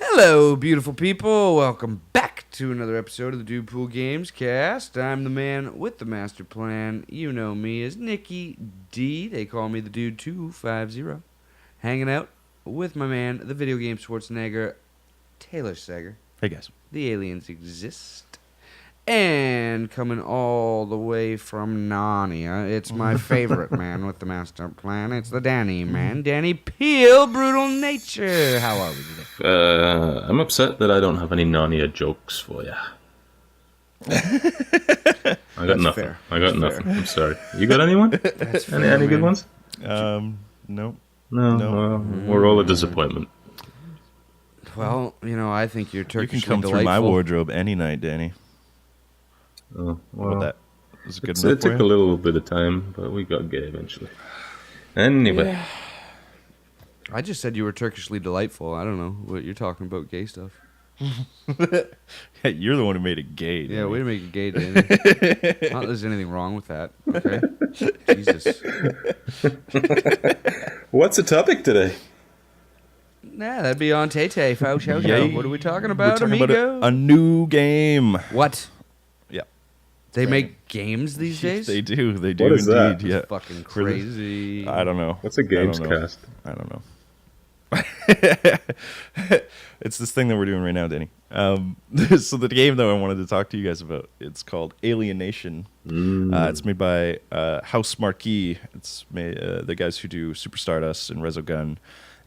Hello, beautiful people. Welcome back to another episode of the Dudepool Gamescast. I'm the man with the master plan. You know me as Nicky D. They call me the Dude 250. Hanging out with my man, the video game Schwarzenegger, Taylor Sager. Hey guys. The aliens exist. And coming all the way from Narnia, it's my favorite man with the master plan. It's the Danny man, Danny Peel, Brutal Nature. How are we today? I'm upset that I don't have any Narnia jokes for you. I got nothing. Fair. I got nothing. I'm sorry. You got anyone? That's Any good ones? No. No. No. We're all a disappointment. Well, you know, I think you're You Turkish. can come through my wardrobe any night, Danny. Oh, Well, well, that is it good it enough for took a you? little bit of time, but we got gay eventually. Anyway, I just said you were Turkishly delightful. I don't know what you're talking about, gay stuff. Hey, you're the one who made it gay. Yeah, Danny. way to make it gay, Danny. Not that there's anything wrong with that. Okay, Jesus. what's the topic today? Nah, that'd be on Tay Tay. What Yay. are we talking We're about, talking amigo? about a new game. What? Yeah, They make games these days? they do. They do What is that? indeed. Yeah, Fucking crazy. I don't know. What's a Gamescast? I don't know. It's this thing that we're doing right now, Danny. So the game that I wanted to talk to you guys about, it's called Alienation. It's made by House Marquee. It's made the guys who do Super Stardust and Resogun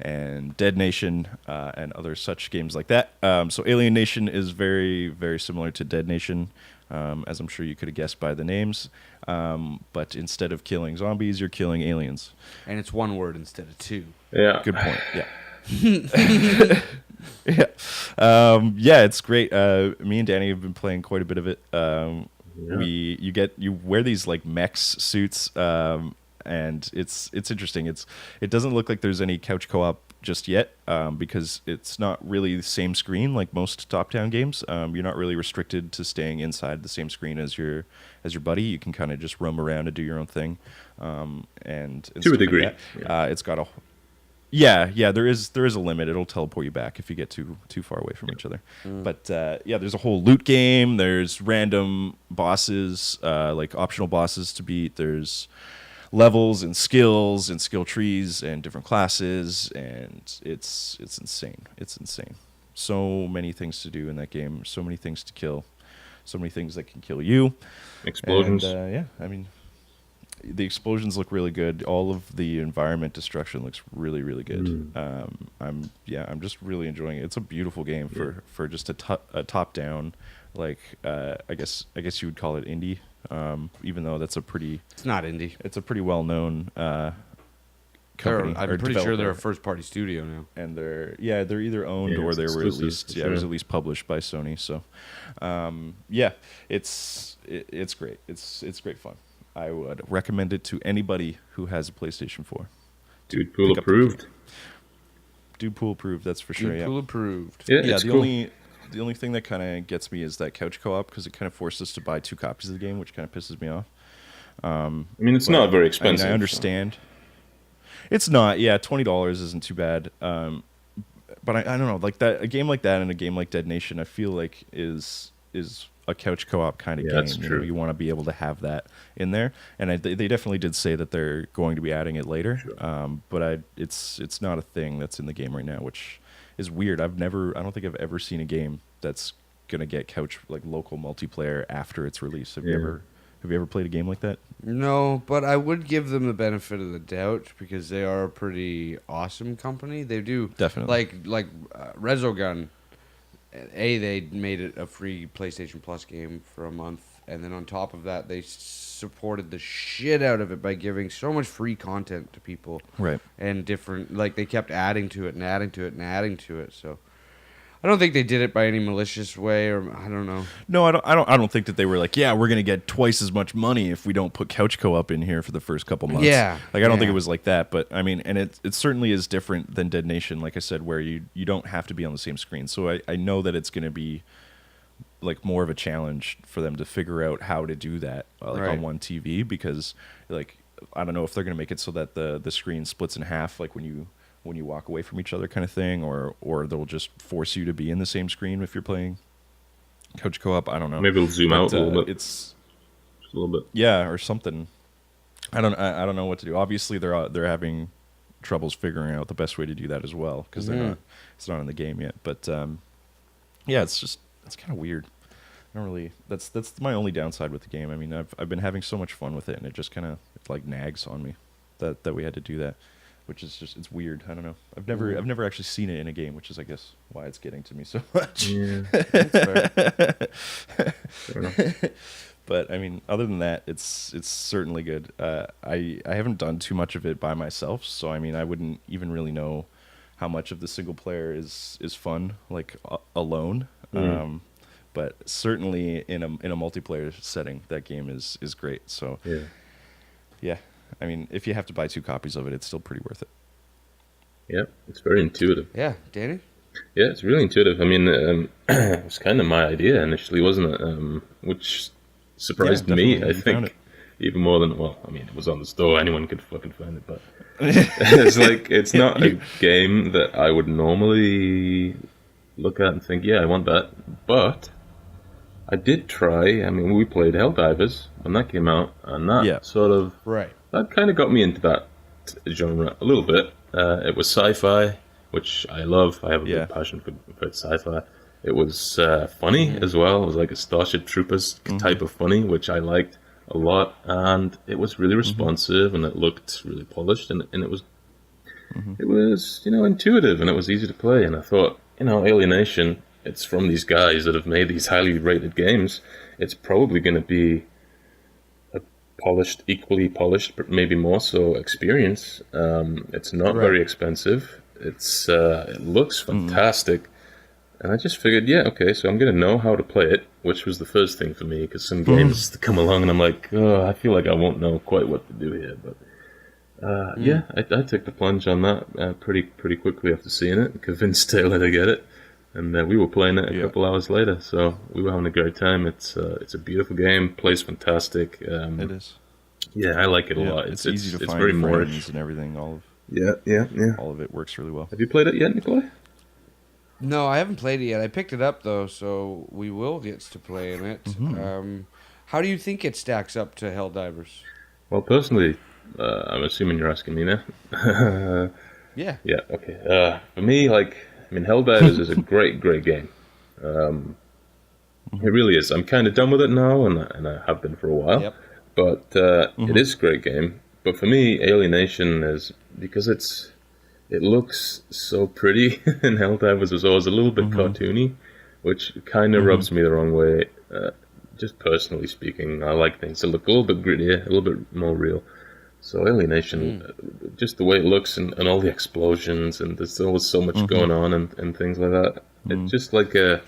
and Dead Nation and other such games like that. So Alienation is very, very similar to Dead Nation, as I'm sure you could have guessed by the names. But instead of killing zombies, you're killing aliens. And it's one word instead of two. Yeah. Good point. Yeah. Yeah. Yeah, it's great. Me and Danny have been playing quite a bit of it. You wear these like mechs suits, and it's interesting. It doesn't look like there's any couch co-op just yet, because it's not really the same screen like most top-down games. You're not really restricted to staying inside the same screen as your buddy. You can kind of just roam around and do your own thing. And To a stuff like degree. that. It's got a there is a limit. It'll teleport you back if you get too far away from each other. But there's a whole loot game. There's random bosses, like optional bosses to beat. There's levels and skills and skill trees and different classes, and it's insane. It's insane. So many things to do in that game. So many things to kill. So many things that can kill you. Explosions. And, I mean, the explosions look really good. All of the environment destruction looks really, really good. I'm just really enjoying it. It's a beautiful game for just a top down, like I guess you would call it indie. Even though that's It's not indie. it's a pretty well known company. I'm or pretty sure they're a developer. first party studio now. And they're either owned Yeah, or it's they were at exclusive, least for it was sure. at least published by Sony. So it's great. It's great fun. I would recommend it to anybody who has a PlayStation 4. Dudepool pick up the approved. Dudepool approved, that's for sure. Dudepool approved. Yeah, Yeah, it's the cool. only thing that kind of gets me is that couch co-op, because it kind of forces us to buy 2 copies of the game, which kind of pisses me off. I mean, it's not very expensive. I understand. It's not. Yeah, $20 isn't too bad. But I don't know, like that, a game like that and a game like Dead Nation, I feel like is a couch co-op kind of Yeah, game. that's You know, true. you want to be able to have that in there, and they definitely did say that they're going to be adding it later. Sure. But it's not a thing that's in the game right now, which is weird. I don't think I've ever seen a game that's gonna get couch like local multiplayer after its release. Have you ever played a game like that? No, but I would give them the benefit of the doubt because they are a pretty awesome company. They do Definitely. like Resogun. They made it a free PlayStation Plus game for a month, and then on top of that, they supported the shit out of it by giving so much free content to people, Right. and different, like, they kept adding to it and adding to it and adding to it. So I don't think they did it by any malicious way, or I don't know. No, I don't think that they were like, yeah, we're gonna get twice as much money if we don't put couch co-op in here for the first couple months. Yeah, like I don't think yeah. it was like that, but I mean, and it certainly is different than Dead Nation, like I said, where you don't have to be on the same screen. So I know that it's gonna be like more of a challenge for them to figure out how to do that Right. on one TV, because like I don't know if they're gonna make it so that the screen splits in half, like when you when you walk away from each other kind of thing, or they'll just force you to be in the same screen if you're playing couch co-op. I don't know. Maybe it'll zoom out a little bit. It's just a little bit. Yeah, or something. I don't know what to do. Obviously, they're having troubles figuring out the best way to do that as well because it's not in the game yet. But yeah, it's kind of weird. I don't really. That's my only downside with the game. I mean, I've been having so much fun with it, and it just kind of like nags on me that we had to do that, which is just, it's weird. I don't know. I've never actually seen it in a game, which is, I guess, why it's getting to me so much. Yeah, that's fair. But I mean, other than that, it's certainly good. I haven't done too much of it by myself, so I mean, I wouldn't even really know how much of the single player is fun, like alone. But certainly in a multiplayer setting, that game is great. So yeah. I mean, if you have to buy 2 copies of it, it's still pretty worth it. Yeah, it's very intuitive. Yeah, Danny? Yeah, it's really intuitive. I mean, it was kind of my idea initially, wasn't it? Which surprised me, I think, even more than, well, I mean, it was on the store. Anyone could fucking find it, but it's like, it's not a game that I would normally look at and think, yeah, I want that. But I did try. I mean, we played Helldivers when that came out, and that sort of... Right. That kind of got me into that genre a little bit. It was sci-fi, which I love. I have a big passion for sci-fi. It was funny as well. It was like a Starship Troopers type of funny, which I liked a lot. And it was really responsive, and it looked really polished, and it was, intuitive, and it was easy to play. And I thought, Alienation, it's from these guys that have made these highly rated games. It's probably going to be equally polished, but maybe more so experience. It's not very expensive. It looks fantastic, and I just figured, okay, so I'm gonna know how to play it, which was the first thing for me, because some games come along and I'm like, I feel like I won't know quite what to do here. But I took the plunge on that pretty quickly after seeing it, and convinced Taylor to get it, and we were playing it a couple hours later, so we were having a great time. It's a beautiful game, plays fantastic. It is. Yeah, I like it a lot. It's easy to find very friends and everything. All of it works really well. Have you played it yet, Nikolai? No, I haven't played it yet. I picked it up though, so we will get to play in it. How do you think it stacks up to Helldivers? Well, personally, I'm assuming you're asking me now. Yeah. Yeah. Okay. For me, Helldivers is a great game. It really is. I'm kind of done with it now, and I have been for a while. Yep. But it is a great game. But for me, Alienation is, because it looks so pretty, and Helldivers is always a little bit cartoony, which kind of rubs me the wrong way. Just personally speaking, I like things that look a little bit grittier, a little bit more real. So Alienation, just the way it looks, and all the explosions, and there's always so much going on, and things like that. It's just like a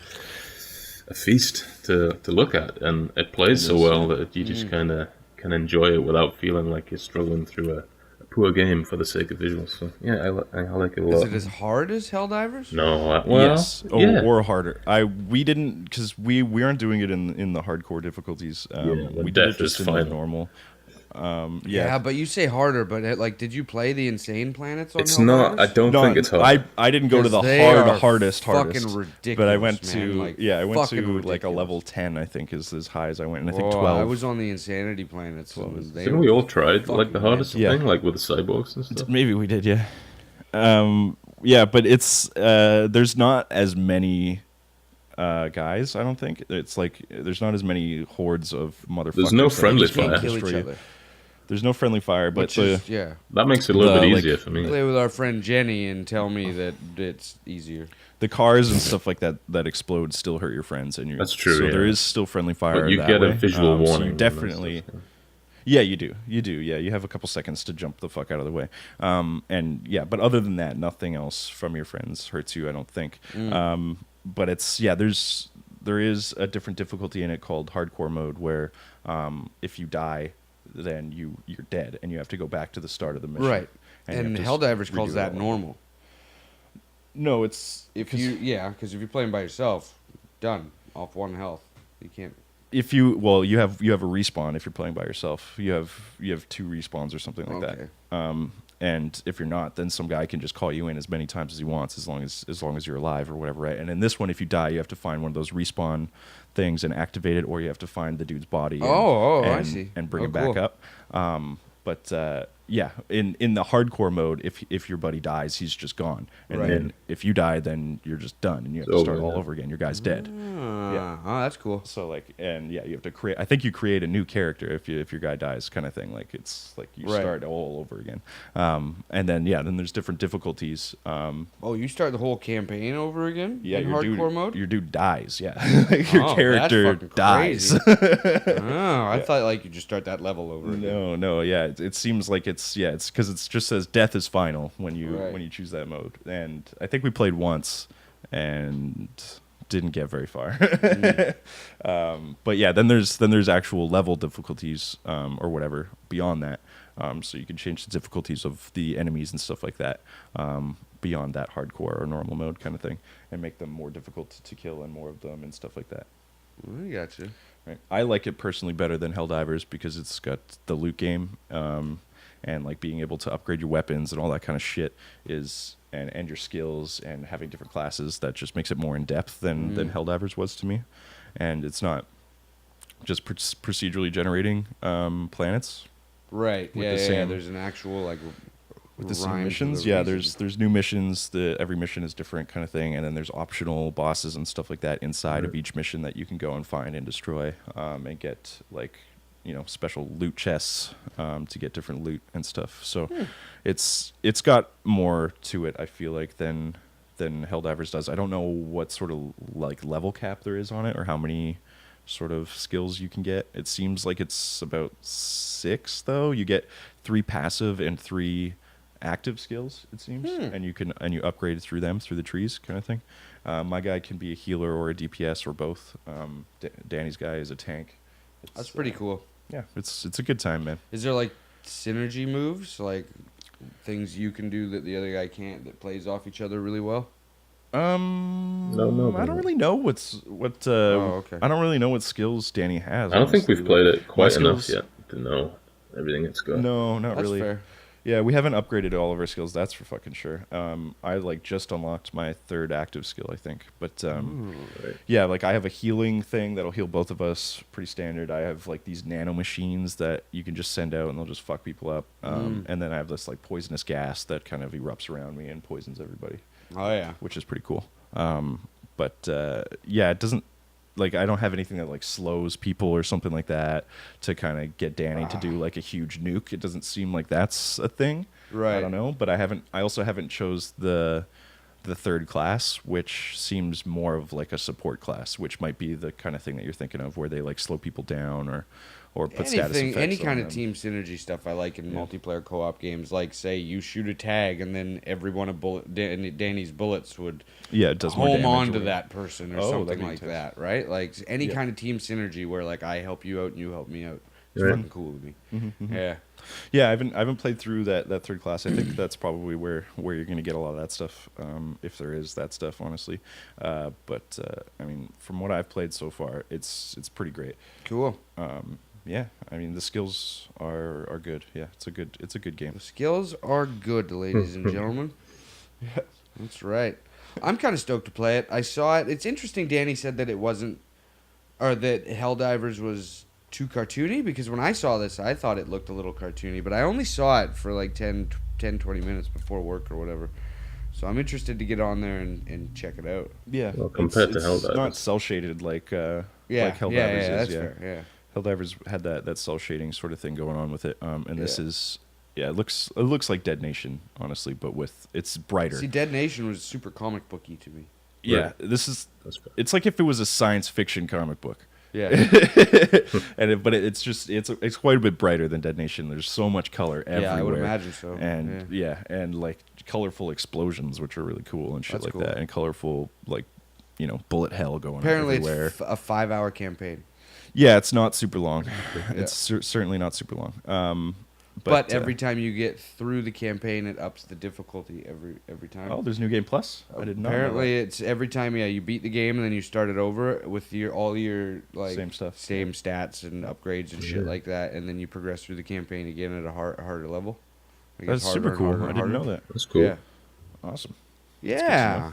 feast to look at, and it plays so well that you just kind of can enjoy it without feeling like you're struggling through a poor game for the sake of visuals. So yeah, I like it a lot. Is it as hard as Helldivers? No, yes, or harder. We didn't, because we aren't doing it in the hardcore difficulties. We did it just in the normal. Yeah, but you say harder, but did you play the Insane Planets on It's Helldivers? not. I don't think it's hard. I didn't go to the hardest. Fucking ridiculous. But I went to I went to like a level 10. I think is as high as I went, and I think 12. 12. I was on the Insanity Planets. Didn't we all tried the hardest thing, like with the cyborgs and stuff? Maybe we did, yeah. But it's there's not as many guys. I don't think it's like there's not as many hordes of motherfuckers. There's no friendly fire. Kill each other. There's no friendly fire, but that makes it a little bit easier for me. Play with our friend Jenny and tell me that it's easier. The cars and stuff like that explode still hurt your friends, and that's true. So there is still friendly fire. But you get a visual warning. So definitely. Yeah, you do. Yeah, you have a couple seconds to jump the fuck out of the way. But other than that, nothing else from your friends hurts you, I don't think. But it's there is a different difficulty in it called hardcore mode, where if you die, then you're dead, and you have to go back to the start of the mission. Right. And Helldivers calls that normal. No, it's because if you're playing by yourself, done off 1 health. You can't. If you you have a respawn if you're playing by yourself. You have 2 respawns or something like that. And if you're not, then some guy can just call you in as many times as he wants, as long as you're alive or whatever, right? And in this one, if you die, you have to find one of those respawn things and activate it, or you have to find the dude's body. I see. And bring Oh, him back cool. up. But yeah, in the hardcore mode, if your buddy dies, he's just gone. And Right. then if you die, then you're just done, and you have It's to start over, all yeah. over again. Your guy's dead. Yeah. Oh, that's cool. So like, and yeah, you have to create. I think you create a new character if your guy dies, kind of thing. Like it's like you Right. start all over again. And then then there's different difficulties. Oh, you start the whole campaign over again? Yeah, in your hardcore dude, mode? Your dude dies. Yeah, like your Oh, character that's fucking dies. crazy. Oh, I thought like you just start that level over again. No, yeah. It seems like it's because it just says death is final when you Right. choose that mode. And I think we played once and didn't get very far. But yeah, then there's actual level difficulties or whatever beyond that. So you can change the difficulties of the enemies and stuff like that beyond that hardcore or normal mode kind of thing, and make them more difficult to kill and more of them and stuff like that. I gotcha. Right. I like it personally better than Helldivers because it's got the loot game, and like being able to upgrade your weapons and all that kind of shit is and your skills and having different classes that just makes it more in depth than Helldivers was to me. And it's not just procedurally generating planets Right. With Yeah, the yeah, same- there's an actual like with the same rhyme to missions. the Yeah, reason. there's new missions. Every mission is different kind of thing, and then there's optional bosses and stuff like that inside of each mission that you can go and find and destroy, and get like special loot chests to get different loot and stuff. So it's got more to it, I feel like, than Helldivers does. I don't know what sort of like level cap there is on it or how many sort of skills you can get. It seems like it's about 6 though. You get 3 passive and 3 active skills, it seems, and you upgrade through them through the trees kind of thing. My guy can be a healer or a DPS or both. Danny's guy is a tank. That's pretty cool. Yeah, it's a good time, man. Is there like synergy moves, like things you can do that the other guy can't, that plays off each other really well? No, I don't really know what okay. I don't really know what skills Danny has. I don't think honestly. we've played it My quite enough skills- yet to know everything it's got. No, not That's really. fair. Yeah, we haven't upgraded all of our skills. That's for fucking sure. I like just unlocked my 3rd active skill, I think. But Right. yeah, like I have a healing thing that'll heal both of us. Pretty standard. I have like these nano machines that you can just send out and they'll just fuck people up. And then I have this like poisonous gas that kind of erupts around me and poisons everybody, Oh yeah. which is pretty cool. But yeah, it doesn't. Like I don't have anything that like slows people or something like that to kind of get Danny to do like a huge nuke. It doesn't seem like that's a thing. Right. I don't know, but I also haven't chose the 3rd class, which seems more of like a support class, which might be the kind of thing that you're thinking of, where they like slow people down or put status effects Any on kind of them. team synergy stuff I like in multiplayer co-op games. Like, say you shoot a tag, and then every one of Danny's bullets would Yeah, it does more home damage. onto or- that person or Oh, something that'd be like intense. that, right? Like any Yeah. kind of team synergy where like I help you out and you help me out. It's Right. fucking cool to me. Yeah. Yeah, I haven't played through that 3rd class. I think that's probably where you're going to get a lot of that stuff, if there is that stuff, honestly. But I mean, from what I've played so far, it's pretty great. Cool. Yeah, I mean the skills are good. Yeah, it's a good game. The skills are good, ladies and gentlemen. Yeah. That's right. I'm kind of stoked to play it. I saw it. It's interesting. Danny said that it wasn't, or that Helldivers was too cartoony, because when I saw this, I thought it looked a little cartoony, but I only saw it for like 10, 20 minutes before work or whatever. So I'm interested to get on there and check it out. Yeah, Well, compared to it's Helldivers. not cell shaded like Yeah, like Helldivers yeah, is. that's yeah. fair. Yeah. Helldivers had that cell shading sort of thing going on with it, and this Yeah. is it looks like Dead Nation, honestly, but it's brighter. See, Dead Nation was super comic booky to me. Yeah, Right. this is. That's fair. It's like if it was a science fiction comic book. Yeah. But it's quite a bit brighter than Dead Nation. There's so much color everywhere. Yeah, I would imagine so. And and like colorful explosions, which are really cool and shit That's like cool. that, and colorful like bullet hell going Apparently, on everywhere. it's a 5-hour campaign. Yeah, it's not super long. Yeah. It's certainly not super long. But every time you get through the campaign, it ups the difficulty every time. oh, there's New Game Plus. I did not. know Apparently, it's every time. Yeah, you beat the game and then you start it over with all your like Same stuff. same stats and upgrades and shit like that, and then you progress through the campaign again at a harder level. It That's gets super harder and cool. harder I and didn't know harder. that. That's cool. Yeah. Awesome. Yeah.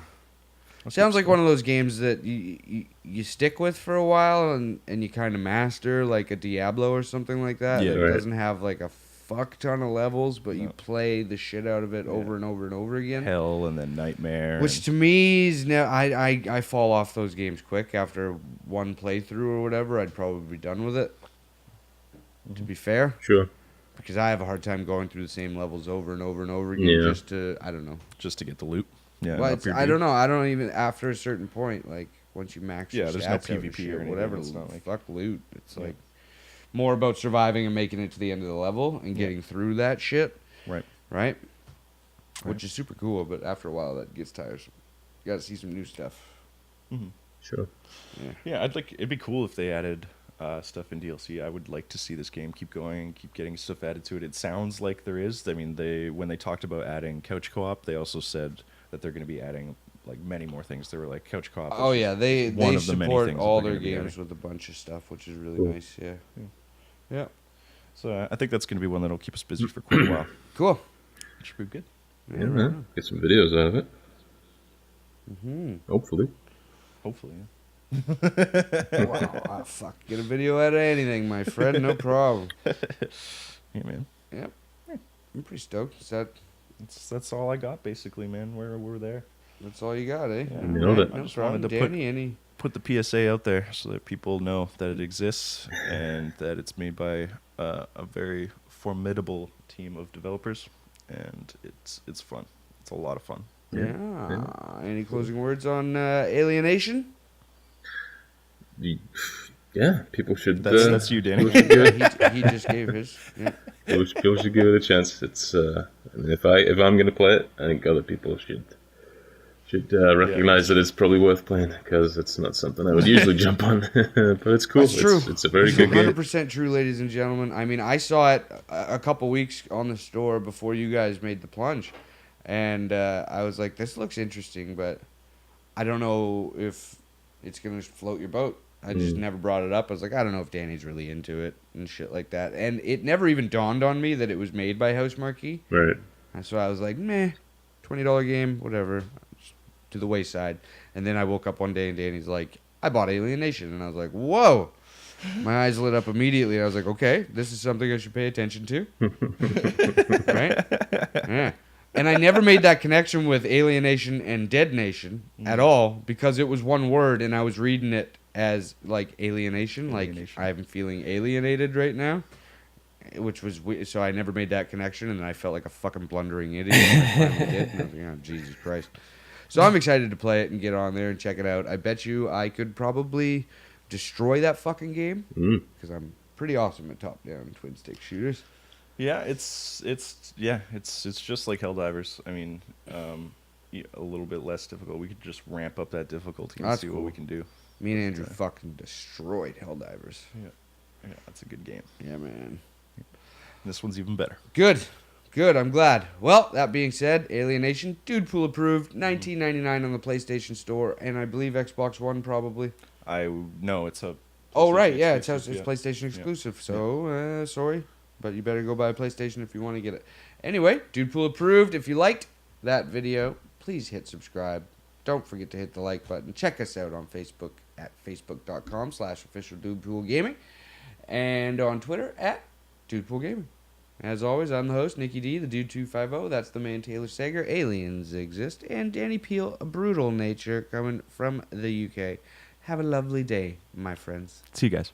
That's Sounds good like stuff. one of those games that you stick with for a while and you kind of master, like a Diablo or something like that. Yeah. It Right. doesn't have like a fuck ton of levels, but you No. play the shit out of it Yeah. over and over and over again. Hell and then Nightmare. Which and- to me is now I fall off those games quick after one playthrough or whatever. I'd probably be done with it. To be fair, Sure. because I have a hard time going through the same levels over and over and over again Yeah. just to I don't know. just to get the loot. Yeah. Well, up your I gear. don't know. I don't even after a certain point, like once you max your Yeah, stats there's no out and PvP shit, or anything, whatever. it's not like- Fuck loot. It's Yeah. like more about surviving and making it to the end of the level and Yeah. getting through that shit, Right. right? Which is super cool, but after a while that gets tiresome. You got to see some new stuff. Sure. Yeah, it'd be cool if they added stuff in DLC. I would like to see this game keep going, keep getting stuff added to it. It sounds like there is. I mean, when they talked about adding couch co-op, they also said that they're going to be adding like many more things. They were like couch co-op. Oh yeah, they one of the many support things that all they're their gonna be games adding. with a bunch of stuff, which is really Cool. nice. Yeah. Yeah. So I think that's going to be one that'll keep us busy for quite a while. Cool. Which should be good. Yeah, man. Get some videos out of it. Mm-hmm. Hopefully. Hopefully. Yeah. Wow. Ah, fuck. Get a video out of anything, my friend. No problem. Yeah, man. Yep. I'm pretty stoked. That's all I got basically, man. We're there. That's all you got, eh? Yeah. Nailed it. No I just problem. wanted to put- Danny, any? Put the PSA out there so that people know that it exists and that it's made by a very formidable team of developers, and it's fun. It's a lot of fun. Yeah. Any closing words on Alienation? Yeah, people should. That's you, Danny. He just gave his. Yeah. People should give it a chance. It's. I mean, if I'm gonna play it, I think other people should recognize that it's probably worth playing because it's not something I would usually jump on, but it's cool. That's true. It's a very good game. 100% true, ladies and gentlemen. I mean, I saw it a couple weeks on the store before you guys made the plunge, and I was like, "This looks interesting," but I don't know if it's gonna float your boat. I just never brought it up. I was like, I don't know if Danny's really into it and shit like that. And it never even dawned on me that it was made by House Marquee. Right. And so I was like, meh, $20 game, whatever, just to the wayside. And then I woke up one day and Danny's like, I bought Alienation. And I was like, whoa. My eyes lit up immediately. I was like, okay, this is something I should pay attention to. Right? Yeah. And I never made that connection with Alienation and Dead Nation at all because it was one word and I was reading it as like alienation. Like I'm feeling alienated right now, which was so I never made that connection and then I felt like a fucking blundering idiot. And I finally did. And I was like, oh, Jesus Christ. So I'm excited to play it and get on there and check it out. I bet you I could probably destroy that fucking game because I'm pretty awesome at top-down twin stick shooters. Yeah, it's just like Helldivers. I mean, a little bit less difficult. We could just ramp up that difficulty and That's see cool. what we can do. Me and Andrew fucking destroyed Helldivers. Yeah, that's a good game. Yeah, man. This one's even better. Good. I'm glad. Well, that being said, Alienation, Dudepool approved, $19.99 on the PlayStation Store, and I believe Xbox One probably. No, it's a. Oh, right, PlayStation yeah, exclusive, it's PlayStation exclusive, so, sorry, but you better go buy a PlayStation if you want to get it. Anyway, Dudepool approved. If you liked that video, please hit subscribe. Don't forget to hit the like button. Check us out on Facebook at facebook.com/officialdudepoolgaming and on Twitter at dudepoolgaming. As always, I'm the host, Nicky D, the Dude 250. That's the man, Taylor Sager. Aliens exist. And Danny Peel, a brutal nature coming from the UK. Have a lovely day, my friends. See you guys.